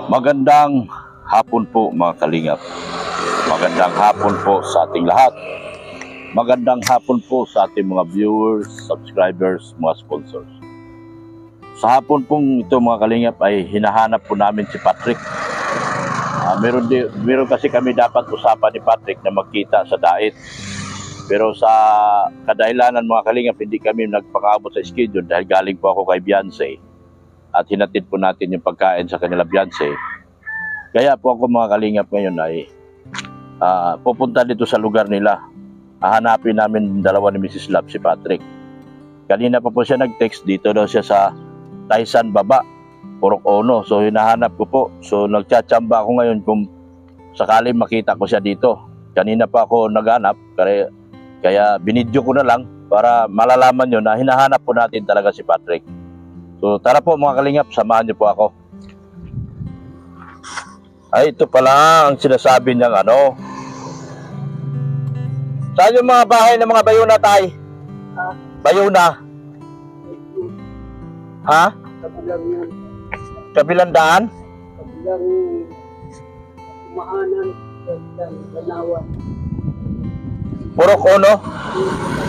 Magandang hapon po mga kalingap. Magandang hapon po sa ating lahat. Magandang hapon po sa ating mga viewers, subscribers, mga sponsors. Sa hapon pong ito mga kalingap ay hinahanap po namin si Patrick. Meron kasi kami dapat usapan ni Patrick na magkita sa Dait. Pero sa kadahilanan mga kalingap, hindi kami nagpakaabot sa schedule dahil galing po ako kay Beyonce. At hinatid po natin yung pagkain sa kanila Beyonce. Kaya po ako mga kalingap ngayon ay pupunta dito sa lugar nila. Hahanapin namin dalawa ni Mrs. Love si Patrick. Kanina pa po siya nag-text, dito daw siya sa Taysan Baba, Purok Ono. So hinahanap ko po. So nagtsatsyamba ako ngayon kung sakali makita ko siya dito. Kanina pa ako naghanap, kaya binidyo ko na lang para malalaman nyo na hinahanap po natin talaga si Patrick. So tara po mga kalingap, samahan nyo po ako. Ay, ito pala ang sinasabi niyang ano. Saan yung mga bahay ng mga bayuna, tay? Bayuna? Ha? Kabilang yan. Kabilang daan? Kabilang Umaanan. Kabilang Banawan. Purok Ono?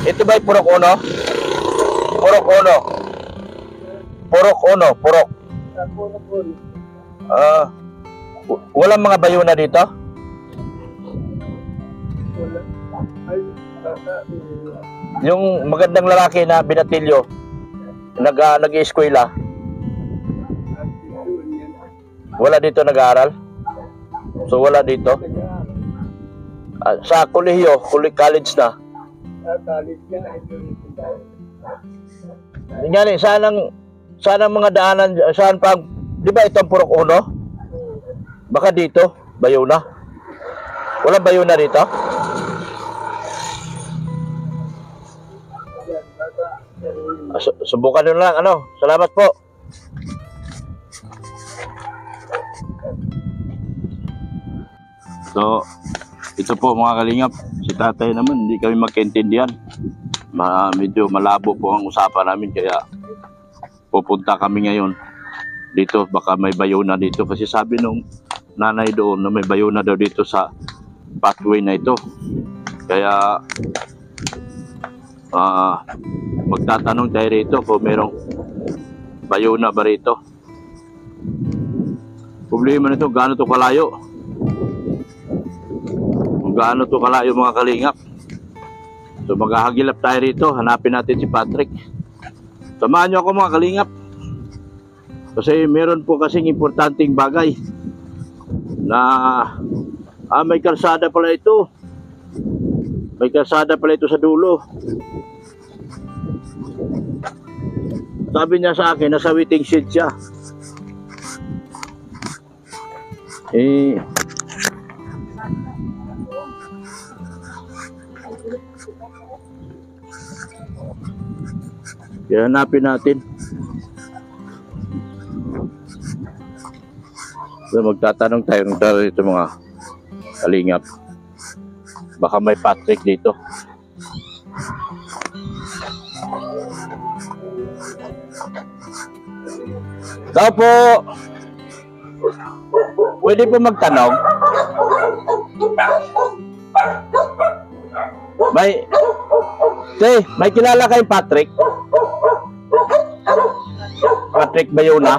Ito ba'y Purok Ono? Purok Ono? Purok Ono? Purok? Purok. Walang mga bayuna dito? Wala. Ay, Yung magandang lalaki na binatilyo, nag-i-eskwela, wala dito nag-aaral? So wala dito? Sa kolehiyo, college na. college niya. Ngayon, saan ang mga daanan, saan pang, di ba itong Purok Uno? Baka dito, bayuna. Walang bayuna dito? Subukan nyo lang, ano? Salamat po. So, ito po mga kalingap, si tatay naman, hindi kami magkaintindihan. Medyo malabo po ang usapan namin, kaya pupunta kami ngayon dito. Baka may bayuna dito, kasi sabi nung nanay doon na may bayuna daw dito sa pathway na ito. Kaya magtatanong tayo rito kung merong bayuna ba rito. Problema nito, gaano to kalayo? Gaano to kalayo mga kalingap? So maghahagilap tayo rito, hanapin natin si Patrick. Samahan nyo ako mga kalingap, kasi meron po kasing importanteng bagay na may kalsada pala ito. May kalsada pala ito sa dulo. Sabi niya sa akin, nasa waiting shed siya. Kaya hanapin natin. So, magtatanong tayo ng dito mga kalingap. Baka may Patrick dito. Tao po. Pwede po magtanong. May kilala kayong Patrick? Patrick Bayuna?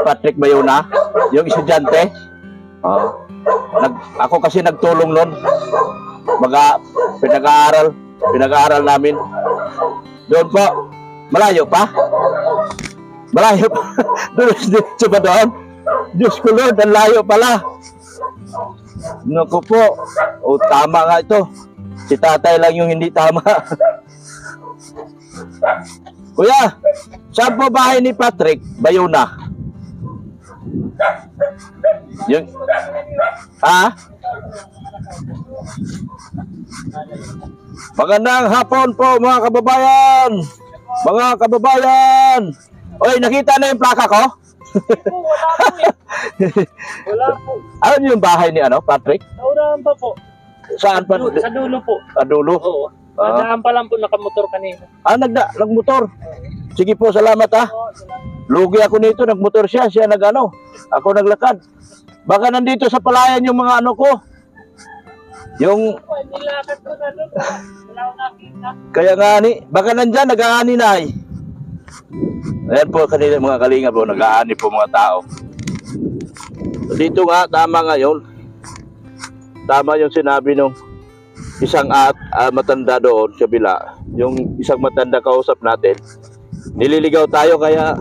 Patrick Bayuna? Yung estudyante? Ako kasi nagtulong nun. Pinag-aaral namin. Doon po. Malayo pa? Malayo pa? Doon ba doon? Diyos ko Lord, ang layo pala. Naku po. Tama nga ito. Si tatay lang yung hindi tama. Kuya, saan po bahay ni Patrick Bayuna? Yung... Magandang hapon po mga kababayan. Mga kababayan. Oy, nakita na yung plaka ko? Wala po. Ano yung bahay ni Patrick? Naurahan pa po. Saan pa? Sa dulo po. Sa dulo? Oo. Nadaan pa lang po, nakamotor kanina. Nagmotor? Sige po, salamat ha. Lugi ako nito, nagmotor siya, siya nagano. Ako naglakad. Baka nandito sa palayan yung mga ano ko. Yung, Nilakad ko na doon. Wala ko nakita. kaya nga ni, baka nandyan, nag-aani na eh. Ayan po kanina mga kalinga po, nag-aani po mga tao. Dito nga, tama ngayon. Tama yung sinabi nung isang matanda doon sa kabila. Yung isang matanda kausap natin. Nililigaw tayo kaya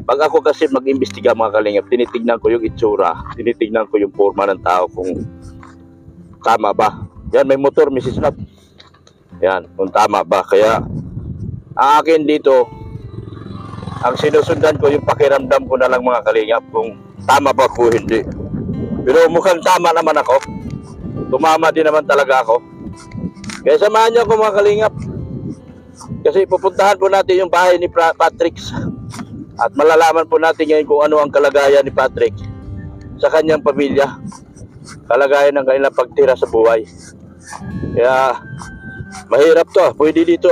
pag ako kasi mag-imbestiga mga kalingap, tinitignan ko yung itsura, tinitignan ko yung forma ng tao kung tama ba. Yan, may motor, Mrs. Love. Yan, kung tama ba. Kaya, ang akin dito, ang sinusundan ko, yung pakiramdam ko na lang mga kalingap, kung tama ba po hindi. Pero mukhang tama naman ako. Tumama din naman talaga ako. Kaya samahan niyo ako mga kalingap. Kasi pupuntahan po natin yung bahay ni Patrick. At malalaman po natin ngayon kung ano ang kalagayan ni Patrick sa kanyang pamilya. Kalagayan ng kanilang pagtira sa buhay. Kaya mahirap to. Pwede dito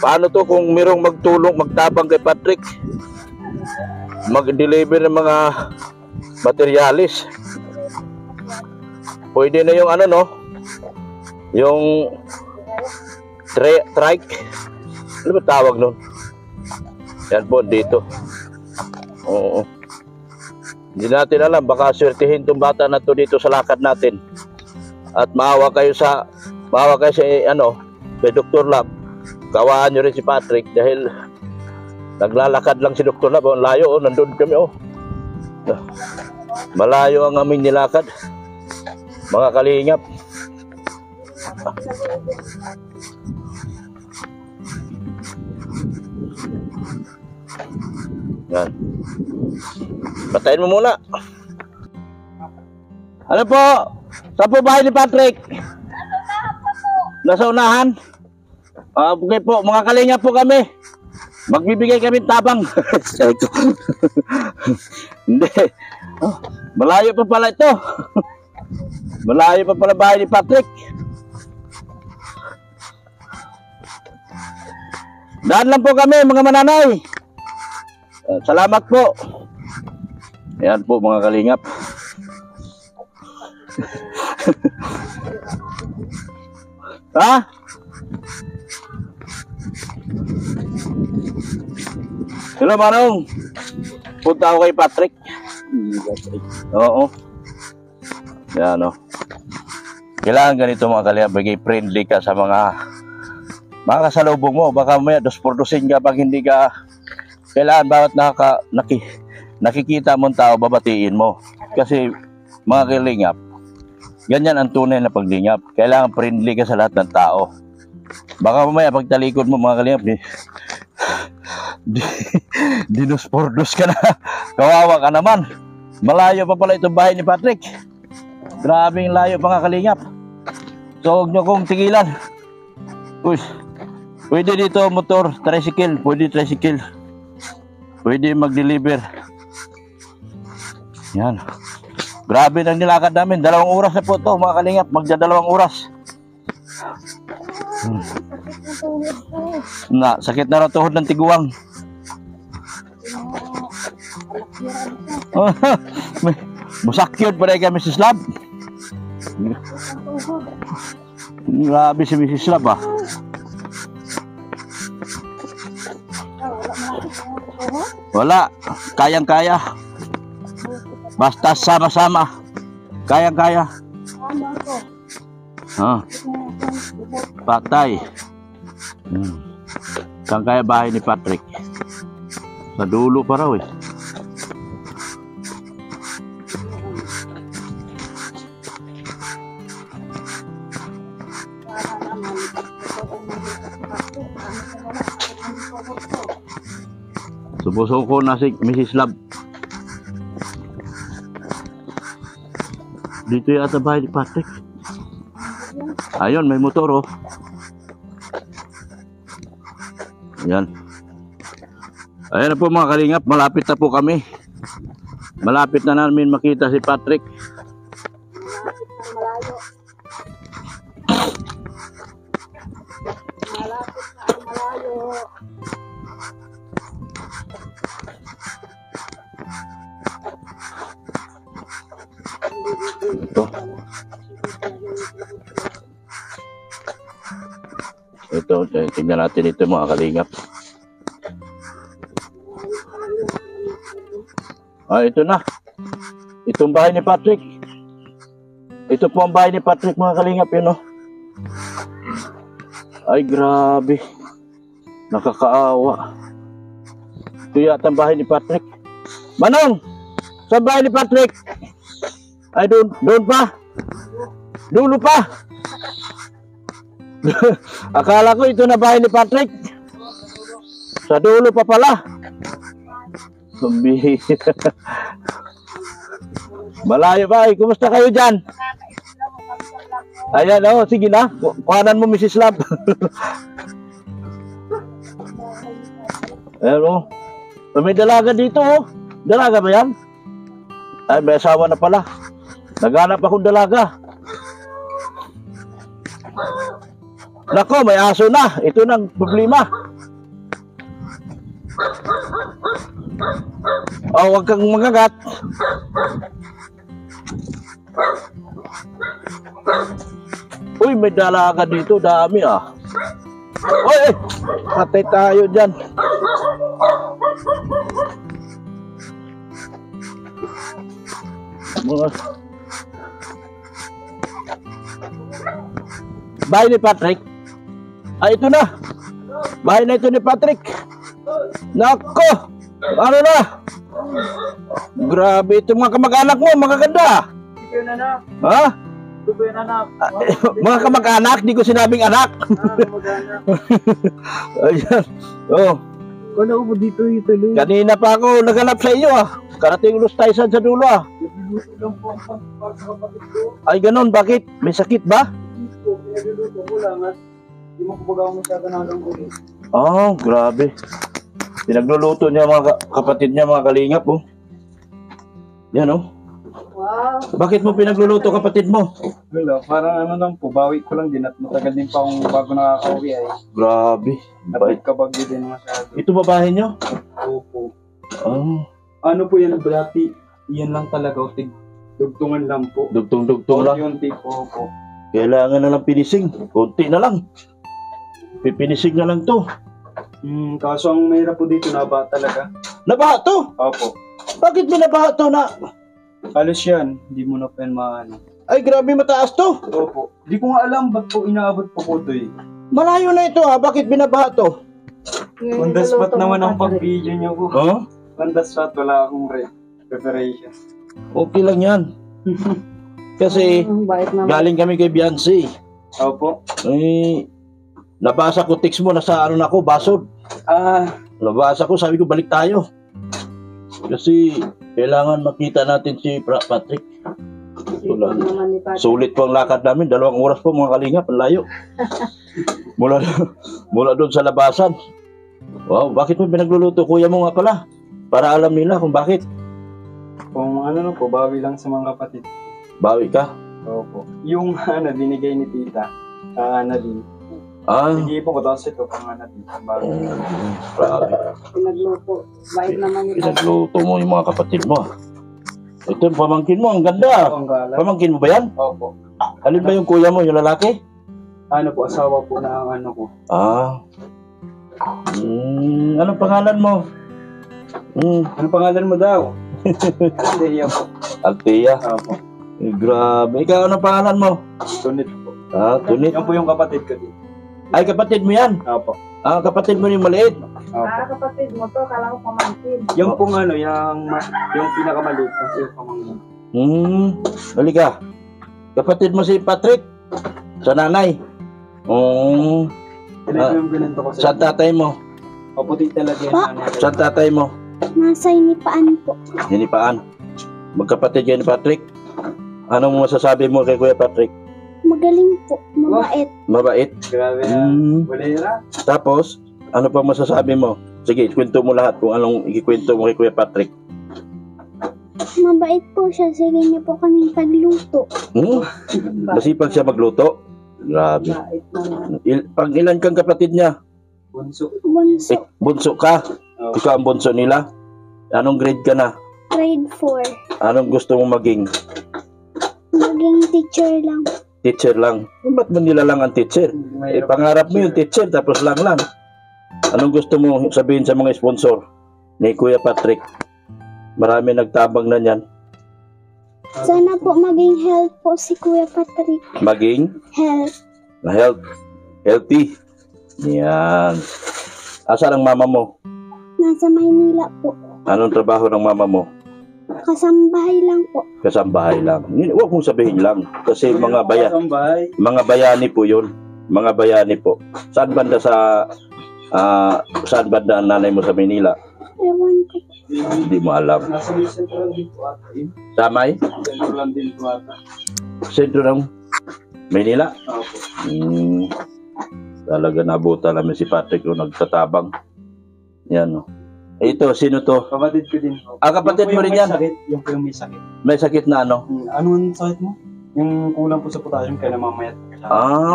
paano to kung mayroong magtulong, magtabang kay Patrick, mag-deliver ng mga materialis. Pwede na yung yung trike. Ano ba tawag nun? Yan po dito. Oo. Hindi natin alam, baka swertihin tong bata na to dito sa lakad natin. At maawa kayo sa kay Dr. Lab. Kawaan nyo rin si Patrick dahil naglalakad lang si Dr. Lab. Ang layo, nandun kami. Malayo ang aming nilakad. Mga kalingap. Yan. Patayin mo muna. Ano po? Saan po bahay ni Patrick? Nasa unahan? Okay po, mga kalingap po kami. Magbibigay kami tabang. Hindi. Malayo pa pala ito. Malayo pa pala bahay ni Patrick. Daan lang po kami mga mananay. Salamat po. Ayan po mga kalingap. Ha? Hello Manong. Punta ako kay Patrick. Oo. Yan Kailangan ganito mga kalingap. Bigay friendly ka sa mga kasalubong mo. Baka may dos-por-dosin ka pag hindi ka. Kailangan bawat nakikita mong tao, babatiin mo. Kasi mga kalingap, ganyan ang tunay na paglingap. Kailangan friendly ka sa lahat ng tao. Baka mamaya pagtalikod mo mga kalingap, dinos-pordos ka na. Kawawa ka naman. Malayo pa pala itong bahay ni Patrick. Grabing layo pa nga kalingap. So huwag nyo kong tigilan. Uy, pwede dito motor, tricycle. Pwede tricycle. Pwede mag-deliver. Yan. Grabe na nilakad namin. 2 oras na po ito mga kalingap. Magda 2 oras. Sakit na raw tuhod ng tiguang. Busakyod pa rin kay Mrs. Lab. Grabe si Mrs. Lab Wala. Kayang-kaya. Basta sama-sama. Kayang-kaya. Patay. Saan kaya bahay ni Patrick? Sa dulo pa raw Subusok ko na si Mrs. Lab. Dito yata bahay ni Patrick. Ayun, may motor Ayan. Ayan na po mga kalingap, malapit na po kami. Malapit na namin makita si Patrick. Ito. Ito, tingnan natin ito mga kalingap. Ito na. Itong bahay ni Patrick. Ito po ang bahay ni Patrick mga kalingap yun, no? Ay, grabe. Nakakaawa. Ito yata ang bahay ni Patrick. Manong! Saan bahay ni Patrick? Ay, doon pa. Dulo pa. Akala ko ito na bahay ni Patrick. Sa dulo pa pala. Malayo ba? Kumusta kayo dyan? Ayan, sige na. Kuhanan mo, Mrs. Love. Ayan, may dalaga dito, Dalaga ba yan? Ay, may asawa na pala. Naghanap akong dalaga. Nako, may aso na. Ito nang problema. Huwag kang magagat. Uy, may dalaga dito. Dami, Uy, patay tayo dyan. Bahay ni Patrick. Ito na. Bahay na ito ni Patrick. Nako. Ano na? Grabe ito mga kamag-anak mo. Magaganda. Ikaw na na. Ha? Ikaw na na. Mga kamag-anak. Di ko sinabing anak. Mag-anak. Ayan. Wala ko dito ituloy. Kanina pa ako naganap sa iyo, Karating ulos tayo sa dulo, Nagluluto lang po ang pagkakapatid ko. Ay, ganun. Bakit? May sakit ba? Dito, pinagluluto ko lang at hindi mo kumbaga masyado na lang ulit. Grabe. Pinagluluto niya mga kapatid niya, mga kalingap, Yan, Wow. Bakit mo pinagluluto kapatid mo? Wala, parang ano lang po, bawi ko lang din at matagal din pa akong bago nakaka-uwi ay. Grabe. Dapat kabagyo din masyado. Ito babae niyo? Opo. Ano po yan, Blati? Yan lang talaga, dugtungan lang po. Dugtong-dugtong lang. Yung tipo po. Kailangan na lang pinising. Kunti na lang. Pipinising na lang to. Kaso ang mahirap po dito, nabaha talaga. Nabaha to? Opo. Bakit binabaha to na? Halos yan, hindi mo na po yan maano. Ay, grabe mataas to. Opo. Di ko nga alam ba't po inaabot po po ito Malayo na ito, Bakit binabaha to? On the spot naman ang pag-video niyo po. On the spot, wala akong preparation. Okay lang yan. Kasi galing kami kay Beyonce. Opo. Nabasa ko text mo, nasa na ako, basod. Nabasa ko, sabi ko balik tayo. Kasi kailangan makita natin si Patrick. Sulit po ang lakad namin, 2 oras po mga kalingap, ang layo. Mula doon sa labasan. Wow, bakit mo pinagluluto? Kuya mo nga pala. Para alam nila kung bakit. Kung ano po, bawi lang sa mga kapatid. Bawi ka? Opo. Yung binigay ni tita, din. Nag-iipon ko, tapos ito, din. Grabe. Pinagluto. Bait naman nila. Pinagluto mo yung mga kapatid mo. Ito yung pamangkin mo, ang ganda. Ang galat. Pamangkin mo ba yan? Opo. Alin ba yung kuya mo, yung lalaki? Asawa po na ang ko. Anong pangalan mo? Anong pangalan mo daw? Althea po. Althea? Opo. Grabe. Ikaw, anong pangalan mo? Tunit po. Tunit. Yan po yung kapatid ko din. Ay, kapatid mo yan? Opo. Kapatid mo yung maliit? Opo. Kapatid mo to, kala ko pamangkin. Yung pong yung pinakamaliit kasi yung pamangkin. Halika. Kapatid mo si Patrick? Sa nanay? Yung ganito ko Saan tatay mo? Puti talaga yung nanay. Saan tatay mo? Nasa inipaan po. Hinipaan. Magkapatid kayo ni Patrick? Anong masasabi mo kay Kuya Patrick? Magaling po. Mabait. Mabait? Grabe Walera. Tapos, ano pa masasabi mo? Sige, kwento mo lahat kung anong ikikwento mo kay Kuya Patrick. Mabait po siya. Sige niya po kaming pagluto. Masipag siya magluto? Grabe. Pag ilan kang kapatid niya? Bunso. Bunso. Bunso ka? Oh. Ikaw ang bunso nila? Anong grade ka na? Grade 4. Anong gusto mong maging? Maging teacher lang. Teacher lang. Ba't mo nilalang ang teacher? Pangarap mo yung teacher, tapos lang. Anong gusto mo sabihin sa mga sponsor ni Kuya Patrick? Marami nagtabang na yan. Sana po maging health po si Kuya Patrick. Maging Health. healthy. Yan. Asan ang mama mo? Nasa Maynila po. Anong trabaho ng mama mo? Kasambahay lang po. Kasambahay lang. Huwag mong sabihin lang. Kasi mga Bahay. bayani po yun. Mga bayani po. Saan banda saan banda ang nanay mo sa Manila? Ewan ko. Hindi mo alam. Nasa may central din po ata. Samay? Central din po ata. Sentro ng Manila? Opo. Talaga nabuta namin si Patrick nung nagtatabang. Yan o. Ito, sino to? Kapatid ko din po. Kapatid mo rin yan? Yung po yung may sakit. May sakit na ano? Anong sakit mo? Yung kulang po sa potassium kaya namamayat ka.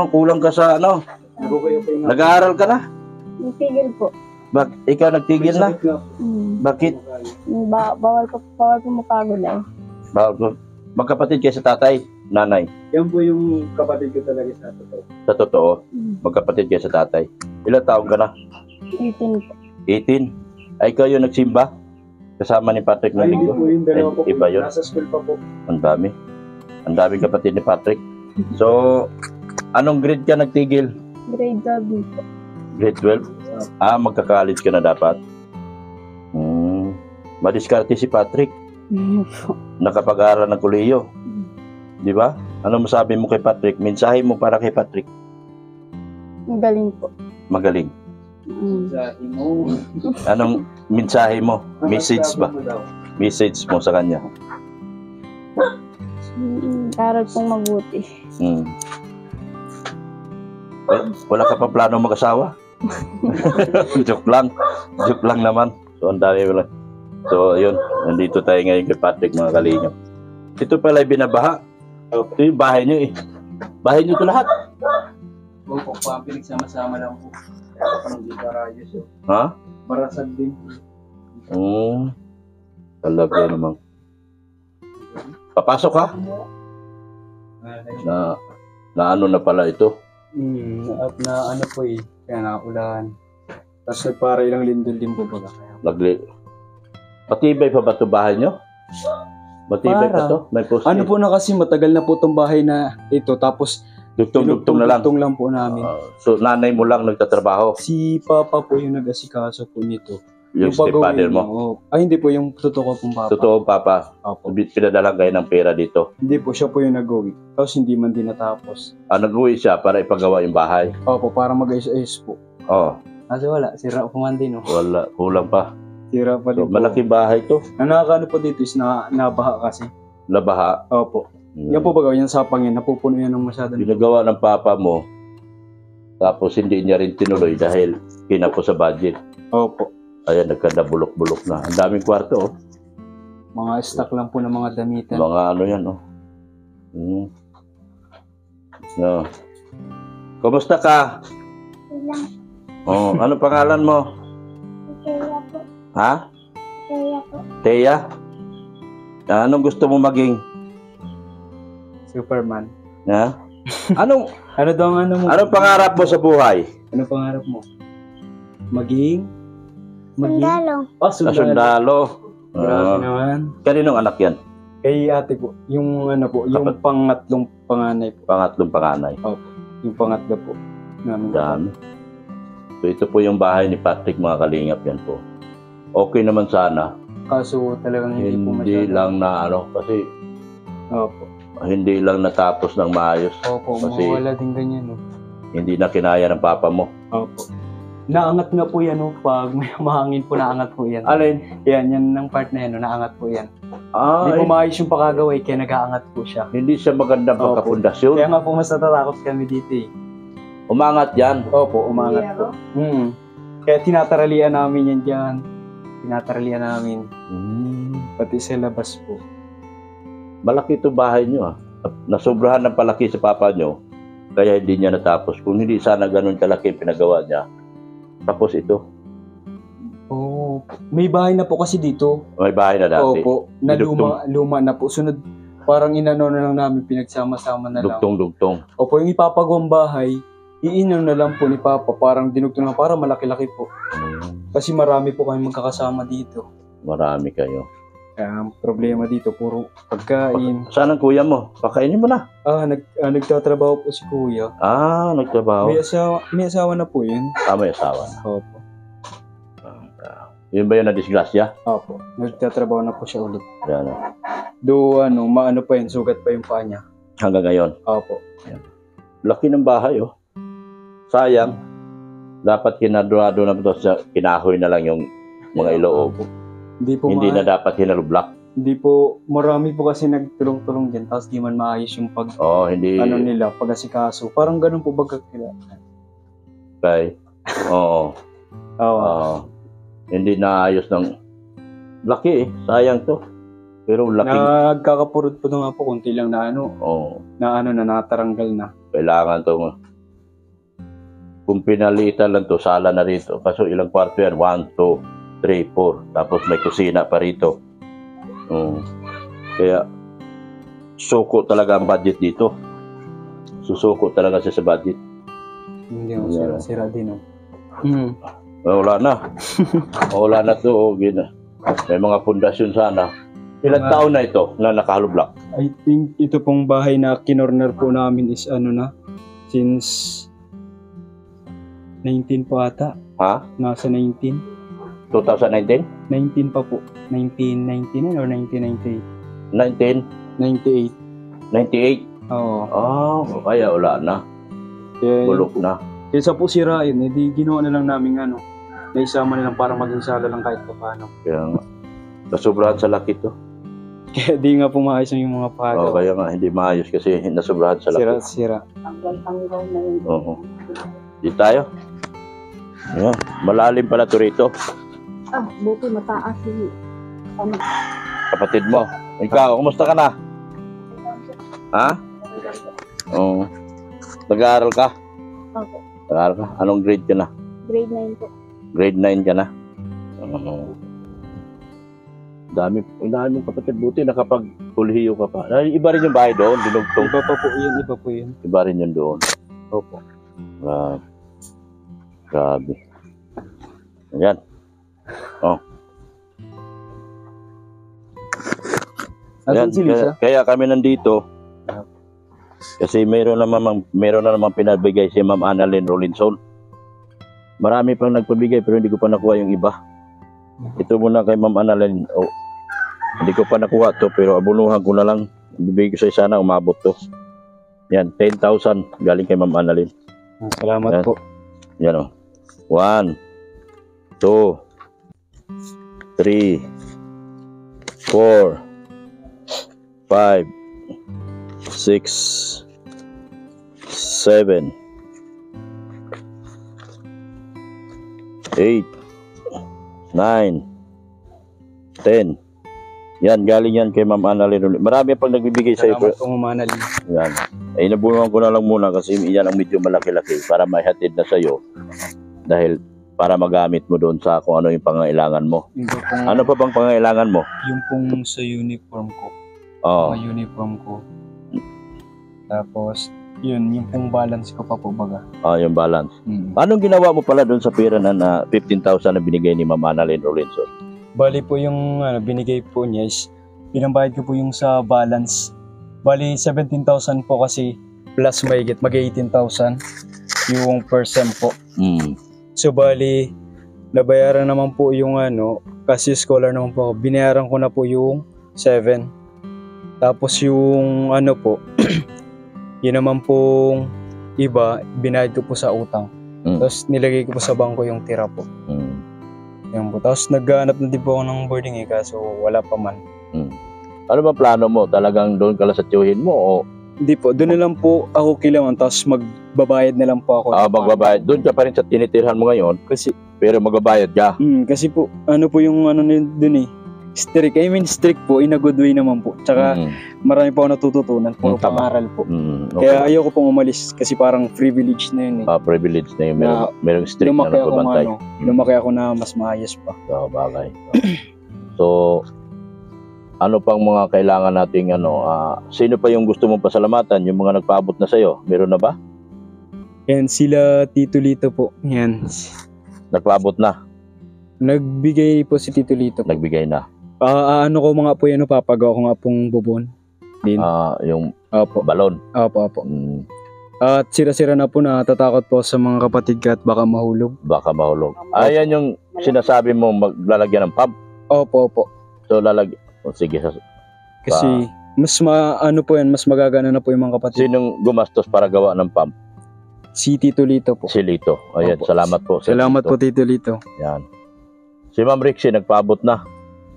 Kulang ka sa ano? Nagugayo po yung... Nag-aaral ka na? Nagtigil po. Ikaw nagtigil na? Sakit nga po. Bakit? Bawal po mapagod eh. Magkapatid kayo sa tatay, nanay. Yan po yung kapatid ko talaga sa totoo. Sa totoo, magkapatid kayo sa tatay. Ilang taong ka na? 18 po. 18. Ay, ikaw yung nagsimba? Kasama ni Patrick na Ay, hindi linggo? po yung dalawa po. Iba yun? Nasa school pa po. Ang dami. Ang daming kapatid ni Patrick. So, anong grade ka nagtigil? Grade 12 po. Grade 12? Magka-college ka na dapat. Madiskarte si Patrick. Nakapag-aaral ng kolehiyo. Di ba? Ano masabi mo kay Patrick? Mensahe mo para kay Patrick? Magaling po. Magaling. Sa imo. Anong mensahe mo? Message ba? Message mo sa kanya? Aral pong mabuti. Wala ka pa plano mag-asawa? Joke lang. Joke lang naman. So, ang dami mo lang. So, yun. Nandito tayo ngayon kay Patrick, mga kalingap. Ito pala yung binabaha. Ito yung bahay nyo eh. Bahay nyo ito lahat. Opo, pinagsama-sama lang po. Parang di barayos yun. Ha? Barasag din po. Talaga naman. Papasok ka? Na ano na pala ito? At na ano po eh. Kaya naulan. Tapos nagpara ilang lindol din po baga. Matibay pa ba ito bahay nyo? Matibay pa ito? May poste? Ano po na kasi matagal na po itong bahay na ito. Tapos Dugtong na lang. Dugtong lang po namin. So nanay mo lang nagtatrabaho? Si Papa po yung nag-asikaso po nito. Yung stepfather mo? Hindi po yung totoo pong Papa. Totoo Papa? Opo. Pinadalang kayo ng pera dito? Hindi po, siya po yung nag-uwi. Tapos hindi man din natapos. Nag-uwi siya para ipagawa yung bahay? Opo, para mag-ayos-ayos po. Oo. Kasi wala, sira po man din. Wala, kulang pa. Sira pa So, din po. malaking bahay to. Ang nakakaano po dito is nabaha kasi. Nabaha. Opo. Yan po baga, yung sapang yan, napupuno yan ng masyado. Ginagawa ng papa mo, tapos hindi niya rin tinuloy dahil kinapos sa budget. Opo. Ayan, nagkadabulok-bulok na. Ang daming kwarto, oh. Mga stock lang po ng mga damitan. Mga ano yan, oh. No. Kumusta ka? Ilang Oh, ano pangalan mo? kaya po. Ha? Kaya po. Teya? Anong gusto mo maging? Superman. Ha? Anong Ano daw ang ano mo? anong pangarap mo sa buhay? Ano pangarap mo? Maging? Sundalo. Sundalo. Grabe naman. Kaninong anak yan? Kay ate po, yung ano po, yung pangatlong panganay po. Pangatlong panganay. Yung pangatlo po. Namin. Dami. So ito po yung bahay ni Patrick, mga kalingap yan po. Okay naman sana. Kaso talagang hindi po Hindi masyado. lang na ano, kasi Opo. hindi lang natapos ng maayos. Opo, Kasi- mawala din ganyan. No? Hindi na kinaya ng papa mo. Opo. Naangat nga po yan, no? Pag may mahangin po, naangat po yan. Alin? Yan ng part na yan, no? Naangat po yan. Ah, Hindi po maayos yung pakagaway, kaya nag-aangat po siya. hindi siya magandang Opo. pagkapundasyon. Kaya nga po mas natatakot kami dito eh. Umangat yan. Opo, umangat po. Kaya tinataralian namin yan dyan. Tinataralian namin. Pati sa labas po. Malaki ito bahay nyo, ah. Nasobrahan ng palaki sa papa nyo, kaya hindi niya natapos. Kung hindi sana ganun kalaki pinagawa niya, Tapos ito, Oh, may bahay na po kasi dito. may bahay na dati. Opo, na Dugtong. luma na po. Sunod, parang inano na lang namin, pinagsama-sama na lang. Dugtong-dugtong. Opo, yung ipapagawang bahay, iinom na lang po ni Papa. Parang dinugtong lang, parang malaki-laki po. Kasi marami po kami magkakasama dito. Marami kayo. Kaya ang problema dito, puro pagkain. Saan ang kuya mo? Pakainin mo na. Nagtatrabaho po si Kuya. Nagtrabaho. May asawa na po yun. May asawa na. Opo. Yun ba yun na disgrasya? Opo. Nagtatrabaho na po siya ulit. Yan. Maano pa yun, sugat pa yung paa niya. Hanggang ngayon. Opo. Laki ng bahay, oh. Sayang. Dapat kinadurado na ito sa kinahoy na lang yung mga iloob. Hindi na dapat hinalublak. Hindi po, marami po kasi nagtulong-tulong dyan, tapos di man maayos yung Hindi. nila, pag-asikaso. Parang ganun po baga kila. Okay. Oo. Hindi naayos ng laki, sayang to. Pero laki. Nagkakapurot po nga po, konti lang na nataranggal na. Kailangan to. Kung pinalitan lang to, sala na rito. Kaso ilang kwarto yan? 1, 2, 3, 4. Tapos may kusina pa rito. Kaya, suko talaga ang budget dito. Susuko talaga siya sa budget. Hindi mo, sira din. Wala na. Wala na to. May mga pundasyon sana. Ilang taon na ito na nakahalublak? I think ito pong bahay na kinorner po namin is since 19 po ata. Ha? Nasa 19. 2019? 19 pa po. 1999 or 1998? 98. 98? Oo. Kaya wala na. Bulok na. Kaysa po sirain, hindi ginawa na lang namin naisama na lang para maging sala lang kahit pa paano. Kaya nga, nasobrahan sa laki to. Kaya di nga po maayos yung mga pagaw. Kaya nga, hindi maayos kasi nasobrahan sa laki. Sira. Tanggal na yun. Oo. Di tayo. Ayan, malalim pala to rito. Buti mataas yung Kapatid mo. Ikaw, kumusta ka na? Ha? Oo. Nag-aaral ka? Opo. Nag-aaral ka? Anong grade ka na? Grade 9 po. Grade 9 ka na? Dami mong kapatid. Buti nakapag-kulhiyo ka pa. Iba rin yung bahay doon, dinugtong. Iba po yun. Iba rin yun doon. Opo. Grabe. Ayan. Asan si Lisa? Kaya kami nandito. Kasi meron na namang pinabigay si Ma'am Annalyn Rolinson. Marami pang nagpabigay pero hindi ko pa nakuha yung iba. Ito muna kay Ma'am Annalyn. Hindi ko pa nakuha to pero abunuhan ko na lang. Bibigay ko sa isa na umabot to. Yan, 10,000 galing kay Ma'am Annalyn. Salamat po. Yan o. 1, 2, 3, 4, 5, 6, 7, 8, 9, 10. Yan, galing yan kay Ma'am Annalyn. Marami pang nagbibigay sa iyo. Salamat po, Ma'am Annalyn. Yan. Nabunuhan ko na lang muna kasi yan ang medyo malaki-laki para maihatid na sa iyo. Dahil para magamit mo doon sa kung ano yung pangailangan mo. Ano pa bang pangailangan mo? Yung pong sa uniform ko. Mga uniform ko. Tapos, yung pong balance ko pa po baga. Yung balance. Anong ginawa mo pala doon sa pera na 15,000 na binigay ni Ma'am Annalyn Rolinson? Bali po yung binigay po niya is pinambayad ko po yung sa balance. Bali 17,000 po kasi plus mahigit mag-18,000 yung per sem po. So bali nabayaran naman po yung kasi scholar naman po ako. Binayaran ko na po yung 7. Tapos yung po yun naman pong iba binayad ko po sa utang. Tapos nilagay ko po sa bangko yung tira po. Yan po. Tapos naghahanap na din po ako ng boarding kaso wala pa man. Ano ba plano mo? Talagang doon ka lang sa tiyuhin mo o? Hindi po, doon na lang po ako kilaman tapos magbabayad na lang po ako. Magbabayad. Doon ka pa rin sa tinitirhan mo ngayon kasi pero magbabayad ka. kasi po, po yung doon strict. I mean, strict po, in a good way naman po. Tsaka, marami po ako natututunan. Puro Tama. pangaral po. Okay. Kaya ayoko pong umalis kasi parang privilege na yun eh. Privilege na yung merong strict na lumaki ako nagbabantay. lumaki ako na mas maayos pa. So, bagay. So, ano pang mga kailangan nating sino pa yung gusto mong pasalamatan? Yung mga nagpaabot na sa'yo, meron na ba? Yan, sila Tito Lito po. Yan. Nagpaabot na, Nagbigay po si Tito Lito po. nagbigay na. Ano ko mga po yan, papagawa ko nga pong bubon. Din. Yung Opo. balon. Opo. At sira-sira na po, natatakot po sa mga kapatid ka at baka mahulog. Baka mahulog. Ayan yung sinasabi mo maglalagyan ng pump. Opo. So, sige. Kasi mas po yan, mas magagana na po yung mga kapatid. Sinong gumastos para gawa ng pump? Si Tito Lito po. Si Lito. Ayan, Opo. salamat po. Salamat po, Tito Lito. Yan. Si Ma'am Rixie, nagpaabot na.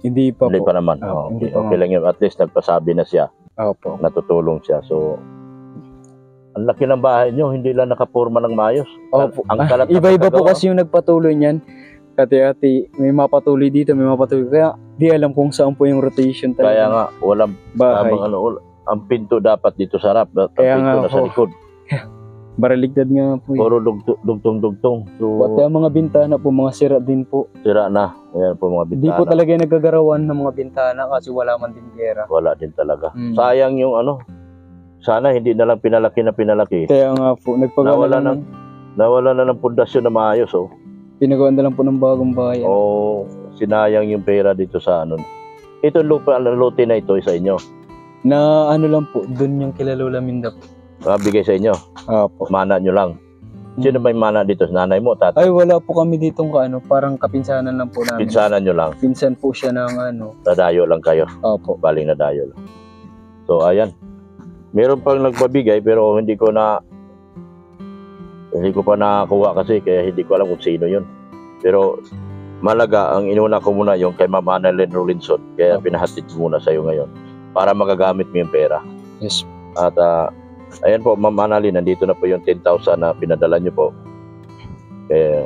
Hindi pa Hindi po. pa naman. Hindi Okay, pa, okay lang yun. At least nagpasabi na siya. Opo. Natutulong siya. So, ang laki ng bahay nyo. Hindi lang nakapurma ng maayos. Opo. Ang kalat na Iba-iba po pagkagawa. kasi yung nagpatuloy niyan. Kati-ati, may mapatuloy dito, may mapatuloy. Kaya di alam kung saan po yung rotation talaga. Kaya nga, walang bahay. ang pinto dapat dito sa harap. Ang Kaya pinto nga na sa po. likod. Baraligtad nga po. Puro dugtong-dugtong. So, Pati ang mga bintana po, mga sira din po. sira na. Ayan po mga Hindi bintana. po talaga nagagarawan ng mga bintana kasi wala man din gera. Wala din talaga. Mm. Sayang yung sana hindi na lang pinalaki. Kaya nga po, Nawala Nawala na ng pundasyon na maayos. pinagawa na lang po ng bagong bayan. Sinayang yung pera dito sa Ito lote na ito sa inyo. Na lang po, dun yung kila Lola Minda po. Bigay sa inyo. Opo. Mana nyo lang. Sino may mana dito? Nanay mo, tatay? Ay, wala po kami ditong parang kapinsanan lang po namin. Pinsanan nyo lang. Pinsan po siya ng Nadayo lang kayo. Opo. Baling nadayo lang. So, ayan. Meron pang nagpabigay pero hindi ko pa nakakuha kasi kaya hindi ko alam kung sino yun. Pero malaga, ang inuna ko muna yung kay Ma'am Annalyn Rolinson. Kaya pinahatid ko muna sa'yo ngayon para magagamit mo yung pera. Yes. At ayan po, Ma'am Annalyn, nandito na po yung 10,000 na pinadala niyo po.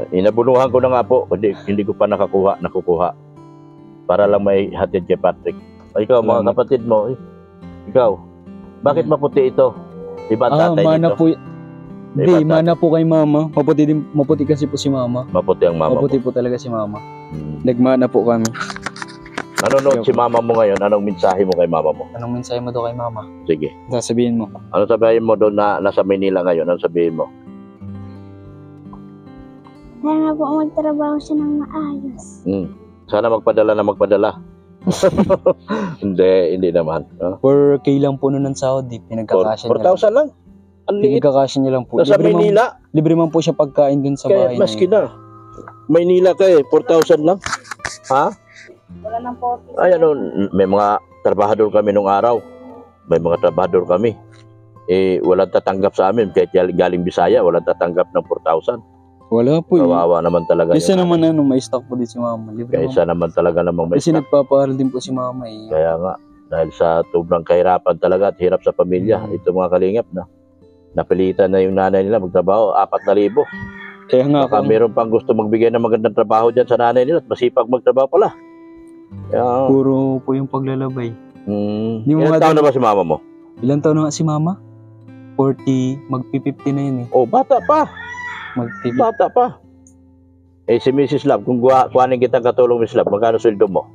Inabunuhan ko na nga po, hindi ko pa nakukuha. Para lang may hatid kay Patrick. Ikaw, mga Salamat. kapatid mo, ikaw, bakit maputi ito? Iba ang tatay mana nito? po. Hindi, Iba mana po kay mama. Maputi kasi po si mama. Maputi ang mama Maputi mo. po talaga si mama. Hmm. Nagmana po kami. Nanonood si mama mo ngayon, anong mensahe mo kay mama mo? Anong mensahe mo daw kay mama? Sige. Sasabihin mo. Ano sabihin mo doon na nasa Manila ngayon? Ano sabihin mo? Sana po magtrabaho siya ng maayos. Sana magpadala. Hindi naman. 4K lang po nun ng Saudi. Pinagkakasya niya lang. 4,000 lang? Ang liit. Pinagkakasya niya lang po. Nasa Manila? Libre man po siya pagkain dun sa Kaya bahay maski niya. na. Maynila ka 4,000 lang. Ha? Wala nang 40. Ay may mga trabahador kami nung araw. May mga trabahador kami. Walang tatanggap sa amin. Kahit galing Bisaya, walang tatanggap ng 4,000. Wala po. Kawawa naman talaga Isa yun. naman may stock po din si mama. Libre Kaya naman. isa naman talaga namang may Kasi stock. nagpapaaral din po si mama eh. Kaya nga, dahil sa sobrang kahirapan talaga at hirap sa pamilya, ito mga kalingap na napilitan na yung nanay nila magtrabaho, 4,000. Kaya nga Baka po, meron pang gusto magbigay ng magandang trabaho dyan sa nanay nila at masipag magtrabaho pala. Kaya, puro po yung paglalabay. Di mo ilang nga taon na ba si mama mo? Ilan taon na nga si mama? 40, magpi-50 na yun eh. Bata pa. Magpi-50. Bata pa. Si Mrs. Love, kung kuhanin kitang katulong, Mrs. Love, magkano sweldo mo?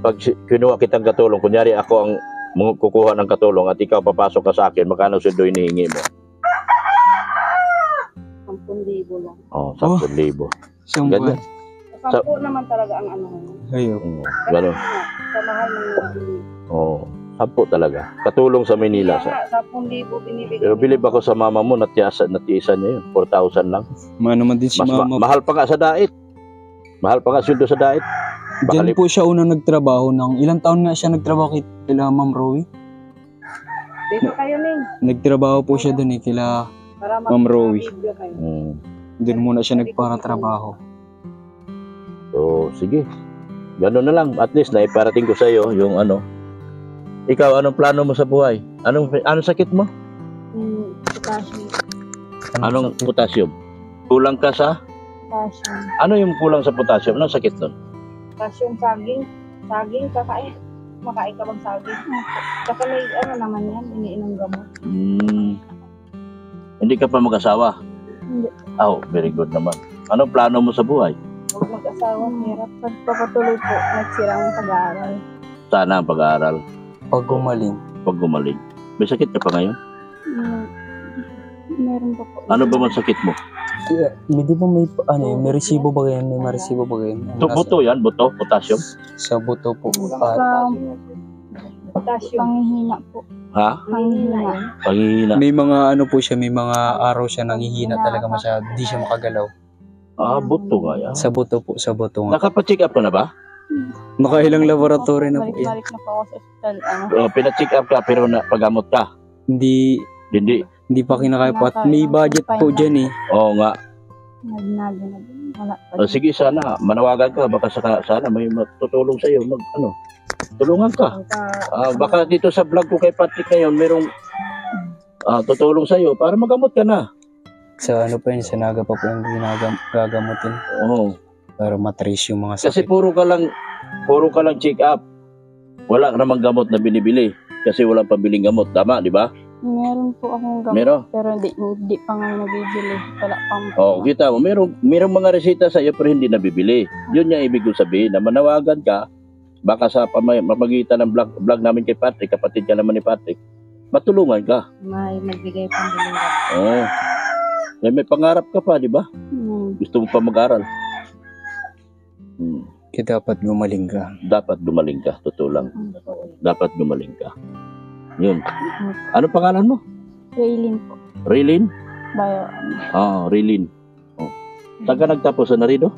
Pag kinuha kitang katulong, kunyari ako ang kukuha ng katulong at ikaw papasok ka sa akin, magkano sweldo hinihingi mo? 10,000 lang. 10,000. Siyang Ganyan. buwan. 10 naman talaga ang ano. Ayaw. Ganun. Sa mahal ng nabili. 10 talaga. Katulong sa Manila. Kaya nga, 10,000 binibigay. Pero bilib ako sa mama mo, natiisan niya yun. 4,000 lang. Naman din si mama. Mahal pa nga sa dait. Mahal pa nga sweldo sa dait. Diyan po siya unang nagtrabaho ilang taon nga siya nagtrabaho kila Ma'am Rowie? Dito kayo, Ning. Nagtrabaho po siya dun kila Para Ma'am Rowie. mag-video kayo. Doon muna siya nagparatrabaho. So, sige. Ganun na lang. At least, naiparating ko sa iyo yung Ikaw, anong plano mo sa buhay? Anong sakit mo? Potassium. Anong potassium? Kulang ka sa? Potassium. Ano yung kulang sa potassium? Anong sakit nun? Calcium, saging. Saging, kakain. Makain ka bang saging? Kasi may ano naman yan, iniinom gamot. Hindi ka pa mag-asawa? Hindi. Oh, very good naman. Anong plano mo sa buhay? Huwag mag-asawa, hirap. Pagpapatuloy po, nagsirang pag-aaral. Sana ang pag-aaral Pag gumaling. pag gumaling. May sakit ka pa ngayon? Meron pa po. Ano ba man sakit mo? Yeah, di ba may, may resibo ba ganyan? May maresibo ba ganyan? Buto yan, buto, potassium. Sa buto po. Potassium. Panghihina po. Ha? Panghihina. Panghihina. May mga ano po siya, may mga araw siya nanghihina talaga masyado. Di siya makagalaw. Buto nga yan. Sa buto po, sa buto nga. Nakapa-check up ka na ba? Nakailang laboratory na po yan. Balik-balik na po ako sa ospital. Pina-check up ka pero pagamot ka? Hindi, Hindi. hindi pa kinakaya po. At may budget po dyan eh. Oo nga. Nagnado na din. Wala pa. Sige, sana manawagan ka. Baka sana may matutulong sa iyo. Tulungan ka. Baka dito sa vlog ko kay Patrick ngayon, merong tutulong sa iyo para magamot ka na. Sa ano pa yun, sa naga pa po yung gagamutin. Oo. Para matrace yung mga Kasi sakit. puro ka lang check up. Wala ka namang gamot na binibili. Kasi walang pabiling gamot. Tama, di ba? Meron po akong gamot. Meron. Pero hindi pa nga nabibili. Wala pang Kita mo, merong mga resita sa iyo pero hindi nabibili. Yun yung ibig ko sabihin na manawagan ka. Baka sa pamagitan ng vlog namin kay Patrick, kapatid ka naman ni Patrick, matulungan ka. May magbigay pang bilang. Oo. May pangarap ka pa, di ba? Gusto mo pa mag-aral. Kaya dapat gumaling ka. Dapat gumaling ka, totoo lang. Dapat gumaling ka. Yun. Ano pangalan mo? Raylin po. Raylin? Bio. Raylin. Saan ka nagtapos sa Narido?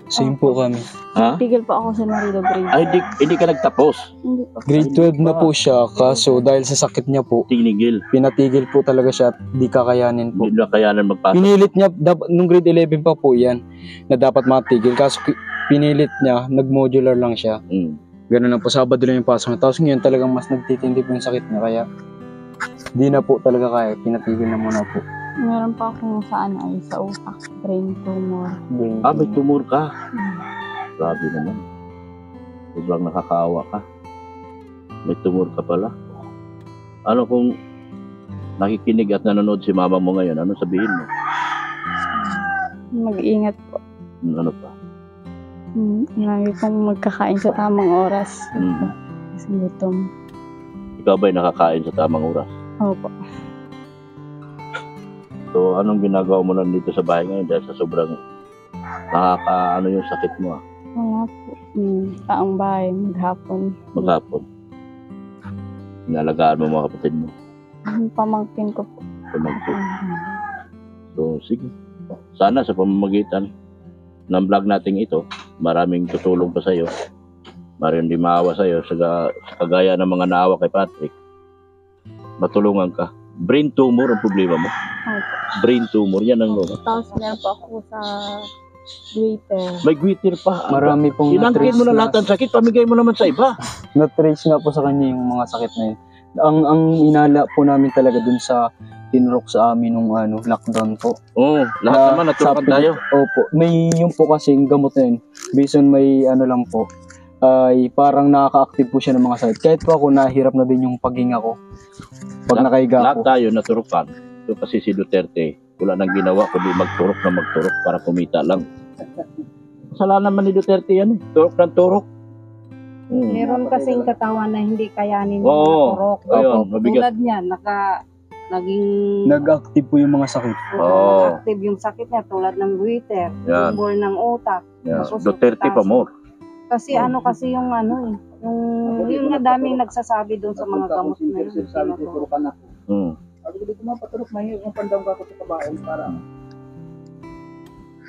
Same po kami. Ha? Tigil pa ako sa Marido grade. Ay, hindi ka nagtapos. Hindi po. Grade 12 na po siya, kaso dahil sa sakit niya po, Tinigil. pinatigil po talaga siya at di kakayanin po. Hindi na kayanan magpasok. Pinilit niya, nung grade 11 pa po yan, na dapat matigil. Kaso pinilit niya, nag-modular lang siya. Ganun lang po, Sabado lang yung pasok niya. Tapos ngayon talagang mas nagtitindi po yung sakit niya, kaya di na po talaga kaya, pinatigil na muna po. Meron pa akong sa utak. Brain tumor. May tumor ka. Grabe naman. Sobrang nakakaawa ka. May tumor ka pala. Ano kung nakikinig at nanonood si mama mo ngayon, ano sabihin mo? Mag-ingat po. Ano pa? Lagi pong magkakain sa tamang oras. Mm. Kasi gutom. Ikaw ba'y nakakain sa tamang oras? Opo. So, anong ginagawa mo lang dito sa bahay ngayon dahil sa sobrang nakakaano yung sakit mo Wala po. Taong bahay, maghapon. maghapon? Inalagaan mo mga kapatid mo. Pamangkin ko po. Pamangkin. So, sige. Sana sa pamamagitan ng vlog natin ito, maraming tutulong pa sa'yo. Maraming di maawa sa'yo sa kagaya ng mga naawa kay Patrick. Matulungan ka. Brain tumor ang problema mo. Brain tumor, yan ang lolo. Tapos meron po ako sa Twitter. May glitter pa. Marami pong Inangkin mo na lahat ng sakit, pamigay mo naman sa iba. na-trace nga po sa kanya yung mga sakit na yun. Ang inala po namin talaga dun sa tinurok sa amin nung lockdown po. Oo, lahat naman naturukan tayo. Opo. May yung po kasi yung gamot na yun. Based on may lang po, ay parang nakaka-active po siya ng mga sakit. Kahit po ako nahirap na din yung paghinga ko. Pag nakahiga Lahat po. tayo naturukan. So, kasi si Duterte, wala nang ginawa kundi magturok para kumita lang. Kasalanan naman ni Duterte yan. Turok ng turok. Meron kasing katawan na hindi kayanin ng Oo. turok. Ayun, mabigat. Tulad niya, naging Nag-active po yung mga sakit. Oo. active yung sakit niya tulad ng goiter, Yan. tumor ng utak. Yan. Tapos Duterte pa more. Kasi yung yung nga daming nagsasabi doon sa mga gamot na yun. Hmm. Ako dito mapaturok na yung pandang ako sa kabaon para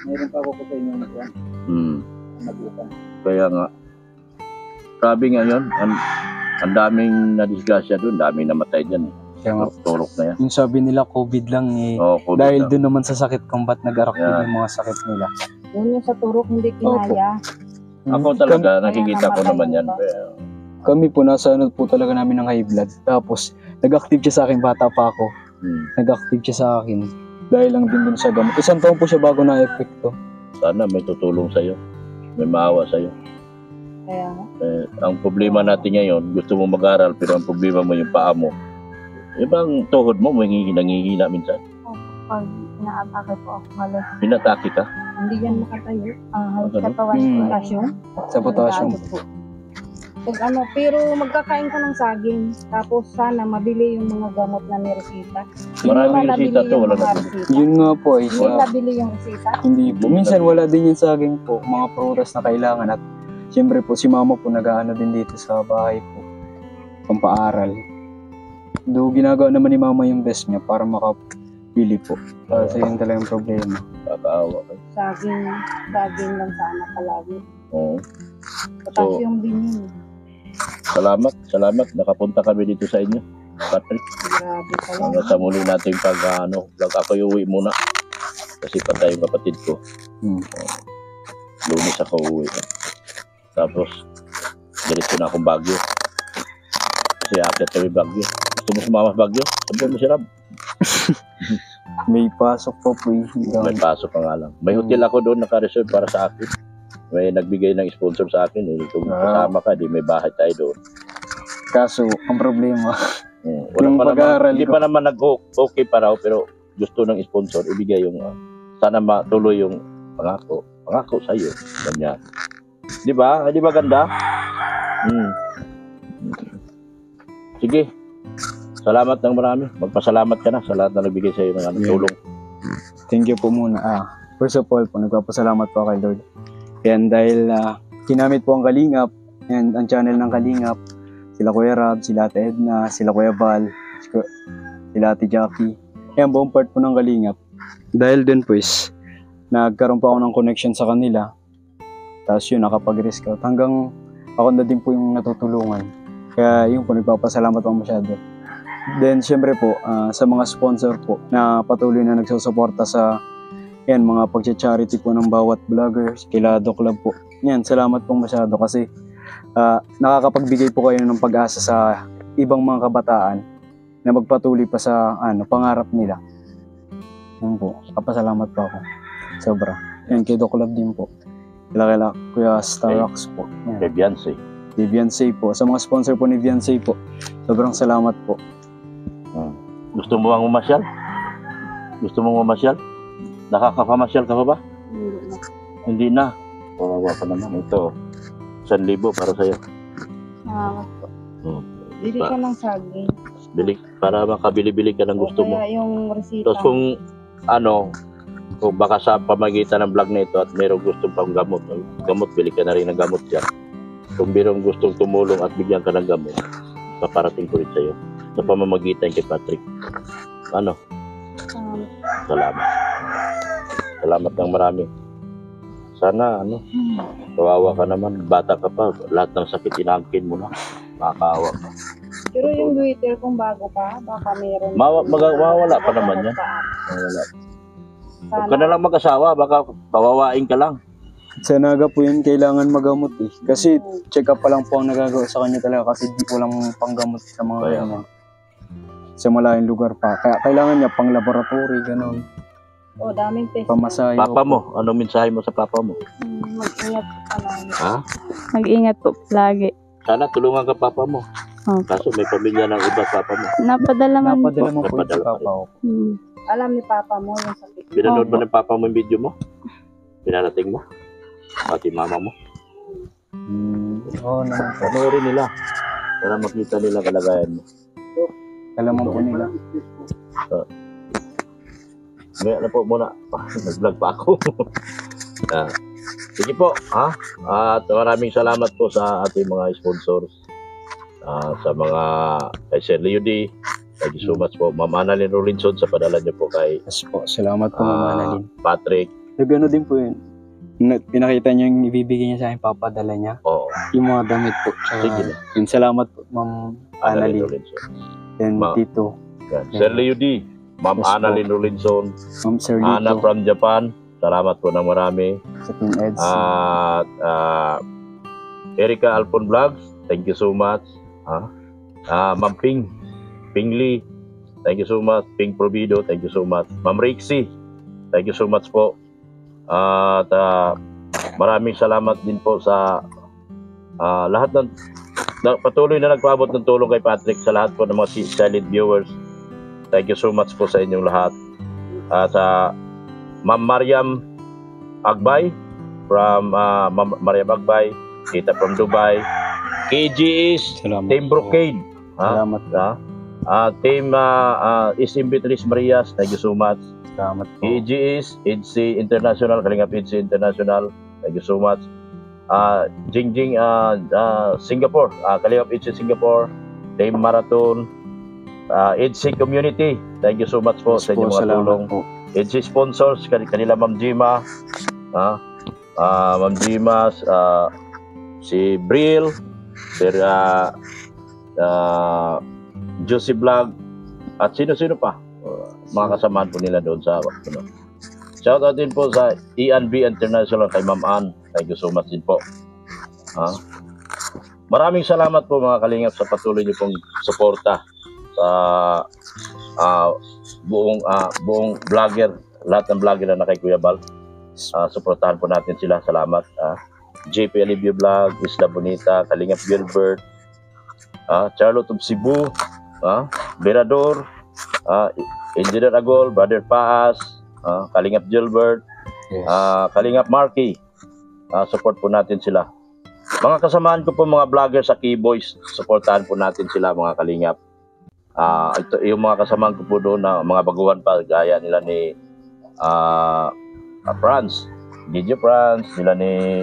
mayroon pa ako sa inyo na Hmm. nag-utang. Kaya nga, sabi ngayon, ang daming nadisgrasya doon, daming namatay dyan. Kaya nga, Turok na yan. yung sabi nila COVID lang eh. Oo, COVID Dahil na. doon naman sa sakit kung ba't nag-active Yan. yung mga sakit nila. Yun yung sa turok hindi kinaya. Ako talaga, Kami- nakikita ko Kaya naman yan. namatay Kami po, nasa po talaga namin ng high blood. Tapos, nag-active siya sa akin, bata pa ako. Nag-active siya sa akin. Dahil lang din dun sa gamot. 1 taon po siya bago na epekto. Sana may tutulong sa'yo. May maawa sa'yo. Kaya nga. Ang problema natin ngayon, gusto mo mag-aral pero ang problema mo yung paa mo. Ibang tuhod mo, nangihina minsan. Pag inaatake po ako, halos Pinatake ka. hindi yan makatayo. Halos Ano? katawan ko, potassium. Sa potassium. Nagkakaano po. Pag ano, pero magkakain ka ng saging. Tapos sana mabili yung mga gamot na niresita. Maraming resita to, wala na. Yun nga po ay Hindi sa... nabili yung resita. Hindi po. Minsan wala din yung saging po, mga prutas na kailangan at siyempre po si mama po nag-aano din dito sa bahay po, pampaaral. Do ginagawa naman ni mama yung best niya para makapili po. Kasi yun talagang problema. Kakaawa ka. Saging lang sana palagi. Oo. Potassium din yun. Salamat. Nakapunta kami dito sa inyo. Patrick, Grabe pala. hanggang sa muli nating vlog ako uwi muna. Kasi patay yung kapatid ko. Lunes ako uwi. Tapos, diretso na akong Baguio. Kasi akit kami Baguio. Gusto mo sumama sa Baguio? Sabi mo si Rab. May pasok po po eh. May pasok pa nga lang. May hotel ako doon naka-reserve para sa akin. May nagbigay ng sponsor sa akin. Kung kasama ka, di may bahay tayo doon. Kaso, ang problema, Wala Yung pa pag-aaral naman, hindi ko. pa naman nag-okay pa raw, pero gusto ng sponsor, ibigay yung, sana matuloy yung pangako sa iyo. Ganyan. Di ba? Di ba ganda? Sige. Salamat ng marami. Magpasalamat ka na sa lahat na nagbigay sa iyo ng tulong. thank you po muna. First of all po, nagpapasalamat po kay Lord. Yan dahil ginamit po ang Kalingap and ang channel ng Kalingap, sila Kuya Rab, sila Ate Edna, sila Kuya Val, sila Ate Jackie. Yan, buong part po ng Kalingap. Dahil din pues, nagkaroon pa ako ng connection sa kanila. Tapos yun, nakapag-risk out. Hanggang ako na din po yung natutulungan. Kaya yun po, nagpapasalamat po masyado. Then, syempre po, sa mga sponsor po na patuloy na nagsusuporta sa yan, mga pag-charity po ng bawat vlogger, kila Doc Love po. Yan, salamat po masyado kasi nakakapagbigay po kayo ng pag-asa sa ibang mga kabataan na magpatuloy pa sa pangarap nila. Yan po, kapasalamat po ako. Sobra. Yan, kay Doc Love din po. Kila Kuya Starrocks po. Yan. Kay Beyonce. Kay Beyonce po. Sa mga sponsor po ni Beyonce po, sobrang salamat po. Gusto mo bang umasyal? Gusto mong umasyal? Nakakapamasyal ka pa ba? Hindi na. Kawawa ka naman. Ito, 1,000 para sa'yo. Salamat po. Bili ka ng saging. Bili, para makabili-bili ka ng gusto O mo. kaya yung resita. Tapos kung baka sa pamagitan ng vlog na ito at mayroong gustong pang gamot, bili ka na rin ng gamot dyan. Kung mayroong gustong tumulong at bigyan ka ng gamot, paparating ko rin sa'yo. Sa pamamagitan kay Patrick. Salamat. Salamat ng marami. Sana, kawawa ka naman. Bata ka pa. Lahat ng sakit inangkin mo na. Makakaawa ka. Pero yung Twitter kung bago pa, baka meron. Mawawala pa naman yan. Mawawala. Huwag ka na lang mag-asawa. Baka kawawain ka lang. Sa Naga po yun, kailangan magamot eh. Kasi check up pa lang po ang nagagawa sa kanya talaga kasi di po lang panggamot sa mga Kaya. ganyan. Sa malayong lugar pa. Kaya kailangan niya pang laboratory, gano'n. O, daming test. Pamasahe. Papa mo. Anong mensahe mo sa papa mo? Mag-ingat ka lang. Ha? Mag-ingat po lagi. Sana tulungan ka papa mo. Opo. Kaso may pamilya ng iba papa mo. Napadala man po. Napadala mo po yun sa Napadala pa papa ko. Alam ni Papa mo yung sakit. Pinanood mo ng papa mo yung video mo? Pinarating mo? Pati mama mo? Oo naman po. Panoorin nila. Para makita nila kalagayan mo. Alam mo po nila. May po muna. Nag-vlog pa ako. Sige po. At maraming salamat po sa ating mga sponsors. Sa mga kay Sir Leo D. Thank you so much po. Ma'am Annalyn Rolinson sa padala niyo po kay Yes po. Salamat po, Ma'am Annalyn. Patrick. Nagano din po yun. Pinakita niya yung ibibigay niya sa akin, papadala niya. Oo. Yung mga damit po. Sige na. Yun, salamat po, Ma'am Annalyn. Rolinson. And Ma- Tito. Yan. Sir Leo D. Ma'am Yes po. Annalyn Rolinson. Ma'am Sir Ana Lito. from Japan. Salamat po ng marami. Sa Team Eds. At Erica Alpon Vlogs, thank you so much. Ma'am Ping Lee, thank you so much. Ping Provido, thank you so much. Ma'am Rixie, thank you so much po. At maraming salamat din po sa lahat patuloy na nagpaabot ng tulong kay Patrick, sa lahat po ng mga silent viewers. Thank you so much po sa inyong lahat. Sa Ma'am Mariam Agbay from Mariam Agbay, Tita from Dubai, KG's, Salamat Team po. Brocade, Salamat po. Team Isim Beatrice Marias, thank you so much. Salamat po. KG's, EDC International, Kalingap EDC International, thank you so much. Jingjing Singapore, Kalingap EDC Singapore, Team Marathon, EDC Community, thank you so much po sa inyong mga Salamat tulong. po. EDC sponsors, kanila Ma'am Jima, Ma'am Jima, si Bril, Sir Josie Vlog, at sino-sino pa, mga kasamahan po nila doon sa shout out din po sa ENB International kay Ma'am Ann, thank you so much din po. Maraming salamat po mga kalingap sa patuloy niyo pong suporta sa buong vlogger, lahat ng vlogger na kay Kuya Bal. Suportahan po natin sila, salamat. JP Alivio Vlog, Isla Bonita, Kalingap Gilbert, Charlotte of Cebu, Berador, Engineer Agol, Brother Paas, Kalingap Gilbert, Yes. Kalingap Marky. Support po natin sila. Mga kasamahan ko po mga vlogger sa Keyboys, supportahan po natin sila mga kalingap. Ito yung mga kasamahan ko po doon na mga baguhan pa, gaya nila ni Franz, Gidio Franz, nila ni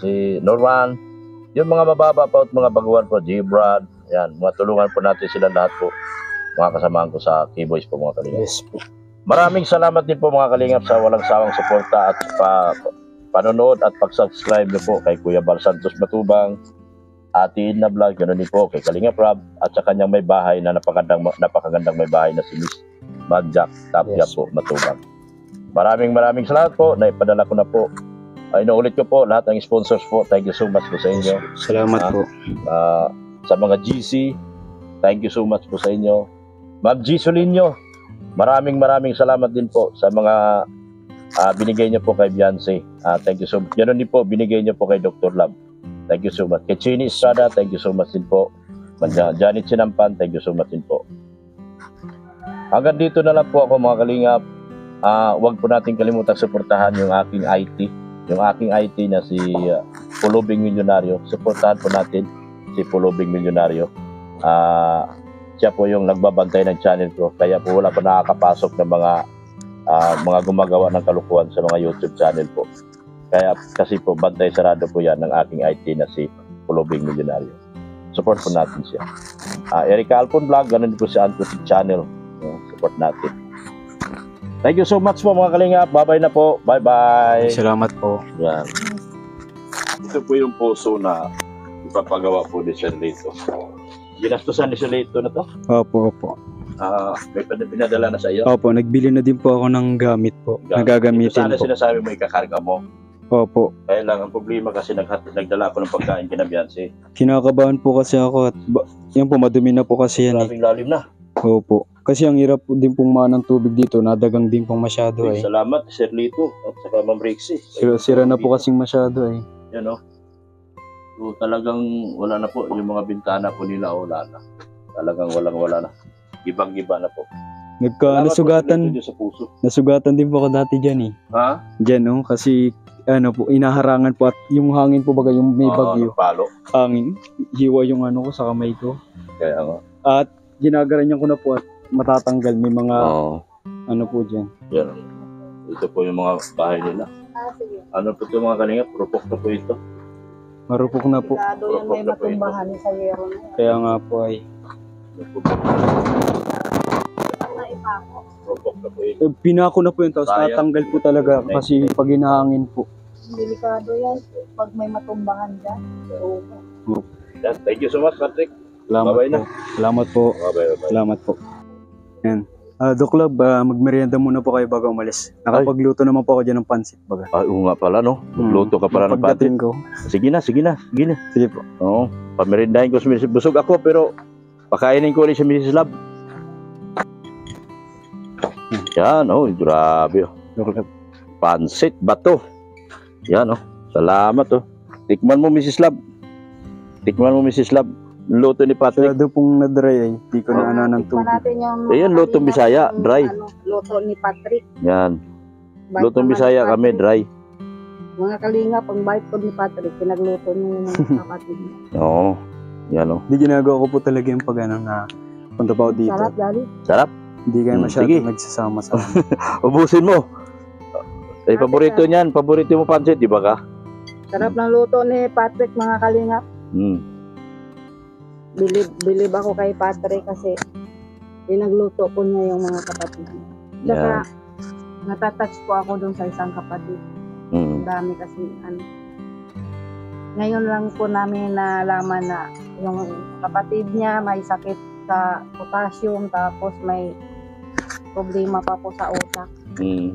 si Norman, yung mga mababa pa at mga baguhan po, G-Brad, yan, mga tulungan po natin sila lahat po, mga kasamahan ko sa Keyboys po mga kalingap. Yes po. Maraming salamat din po mga kalingap sa walang sawang suporta at panonood at pag-subscribe niyo po kay Kuya Bal Santos Matubang, Ate Edna Vlog, ganoon din po kay Kalingap Rob at sa kanyang may bahay na napakagandang may bahay na si Miss Magjak Tapia Yes. po Matubang. Maraming salamat po, naipadala ko na po. Inuulit ko po lahat ng sponsors po, thank you so much po sa inyo. Salamat po. Sa mga GC, thank you so much po sa inyo. Ma'am G. Solinio, maraming salamat din po sa mga binigay niyo po kay Beyonce. Thank you so much. Ganoon din po, binigay niyo po kay Dr. Love. Thank you so much. Kay Chini Estrada, thank you so much din po. Janet Sinampan, thank you so much din po. Hanggang dito na lang po ako mga kalingap. Huwag po natin kalimutang suportahan yung aking IT. Yung aking IT na si Pulubing Milyonaryo. Suportahan po natin si Pulubing Milyonaryo. Siya po yung nagbabantay ng channel ko. Kaya po wala pa nakakapasok ng mga gumagawa ng kalukuhan sa mga YouTube channel po. Kaya kasi po bantay sarado po yan ng aking IT na si Pulubing Milyonaryo. Support po natin siya. Erica Alpon Vlog, ganun din po si Antotic Channel. Support natin. Thank you so much po mga kalingap. Bye-bye na po. Bye-bye. Salamat po. Yan. Ito po yung puso na ipapagawa po ni Sir Lito. Ginastusan ni Sir Lito na to? Opo. May pinadala na sa iyo? Opo, nagbili na din po ako ng gamit po. Nagagamitin Sana po. sinasabi mo ikakarga mo. Opo. Kaya lang ang problema kasi nagdala ko ng pagkain kina Beyonce. Kinakabahan po kasi ako at yan po, madumi na po kasi yan eh. Maraming lalim na. Opo. Kasi ang hirap po din pong manang tubig dito, nadagang din pong masyado eh. Salamat Sir Lito at saka Ma'am Rixie. Sira na po kasing masyado eh. Yan o. So, talagang wala na po. Yung mga bintana po nila wala na. Talagang wala na. Ibang-iba na po. Nasugatan Sa puso. nasugatan din po ako dati dyan eh. Ha? Dyan oh, kasi po, inaharangan po at yung hangin po baga yung may bagyo. Palo. Hangin, hiwa yung ko sa kamay ko. Kaya nga. At ginagaranyan ko na po at matatanggal. May mga po dyan. Yan. Ito po yung mga bahay nila. Ano po ito mga kalingap? Propok na po ito. Marupok na po. Sigurado yan may matumbahan sa yero na yan. Kaya nga po ay Propok na po ito. pinako na po yun tapos Sayang. tatanggal po talaga kasi pag hinahangin po. Delikado yan. Pag may matumbahan dyan. Yan. Thank you so much, Patrick. Salamat Bye-bye po. na. Salamat po. Bye-bye. Salamat po. Yan. Doc Love, magmerienda muna po kayo bago umalis. Nakapagluto naman po ako dyan ng pansit baga. Oo nga pala, no? Luto ka pala ng patin. Pagdating ko. Sige na. Sige po. Oo. Pamerindahin ko si Mrs. Busog ako, pero pakainin ko ulit si Mrs. Love. Yan, oh, grabe. Oh. Doc Love. Pansit, bato. Yan, oh. Salamat oh. Tikman mo, Mrs. Love. Tikman mo, Mrs. Love. Luto ni Patrick. Masyado pong na-dry ay. Hindi ko na ano ng Tikman tubig. natin yung Ayan, mga lutong kalingap, Bisaya, yung, dry. Luto ni Patrick. Yan. Bait Lutong naman Bisaya ni kami, Patrick. dry. Mga kalingap, ang bait po ni Patrick, pinagluto niya yung mga kapatid niya. Oo. Yan oh. Hindi ginagawa ko po talaga yung pag ano na punta pa ako dito. Sarap, Daddy. Sarap. Hindi kayo masyado Sige. nagsasama sa Ubusin mo. Eh, paborito niyan. Paborito mo pancit, di ba ka? Sarap ng luto ni Patrick, mga kalingap. Hmm. Bilib ako kay Patrick kasi pinagluto po niya yung mga kapatid niya. Tsaka, Yan. natatouch po ako dun sa isang kapatid. Hmm. Ang dami kasi, ano. Ngayon lang po namin nalaman na yung kapatid niya may sakit sa potassium, tapos may problema pa po sa utak,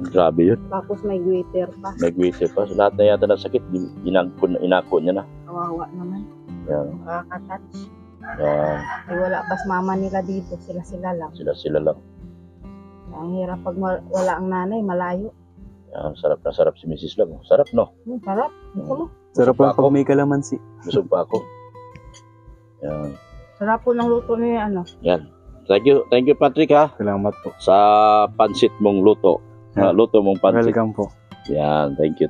Grabe yun. tapos may goiter pa. Nag-wait pa. So, lahat na yata ng sakit, inako niya na. Kawawa naman. Yan. Nakaka-touch. Yan. Ay wala pas mama nila dito, sila lang. Sila lang. Ang hirap pag wala ang nanay, malayo. Yan. Sarap na sarap si Mrs. Love. Sarap, no? Sarap. Gusto mo? Sarap Busog pa lang pag may kalamansi. Busog pa ako. Yan. Sarap po ng luto ni ano. Yan. Thank you Patrick ha, Salamat po. sa pansit mong luto. Yeah. Luto mong pansit. Welcome po. Yan, thank you.